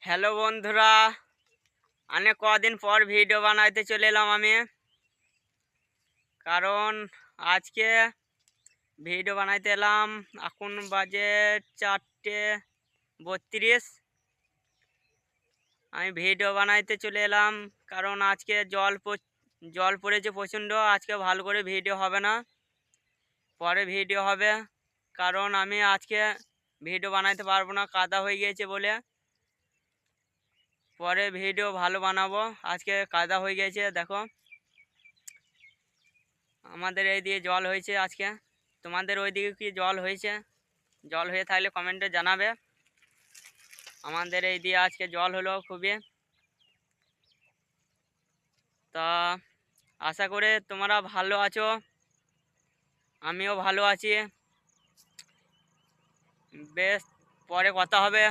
Hello বন্ধুরা, অনেক কদিন পর ভিডিও বানাইতে চলে এলাম আমি। কারণ আজকে ভিডিও বানাইতে এলাম। এখন বাজে 4:32। আমি ভিডিও বানাইতে চলে এলাম কারণ আজকে জল পড়েছে প্রচণ্ড। আজকে ভালো করে ভিডিও হবে না, পরে ভিডিও হবে। কারণ আমি আজকে ভিডিও বানাইতে পারবো না, কাদা হয়ে গিয়েছে বলে। পরে ভিডিও ভালো বানাবো। আজকে কাদা হয়ে গেছে, দেখো আমাদের এই দিয়ে জল হয়েছে আজকে। তোমাদের ওই দিকে কি জল হয়েছে? জল হয়ে থাকলে কমেন্টে জানাবে। আমাদের এই দিয়ে আজকে জল হলো খুবই। তা আশা করে তোমরা ভালো আছো, আমিও ভালো আছি। বেশ, পরে কথা হবে।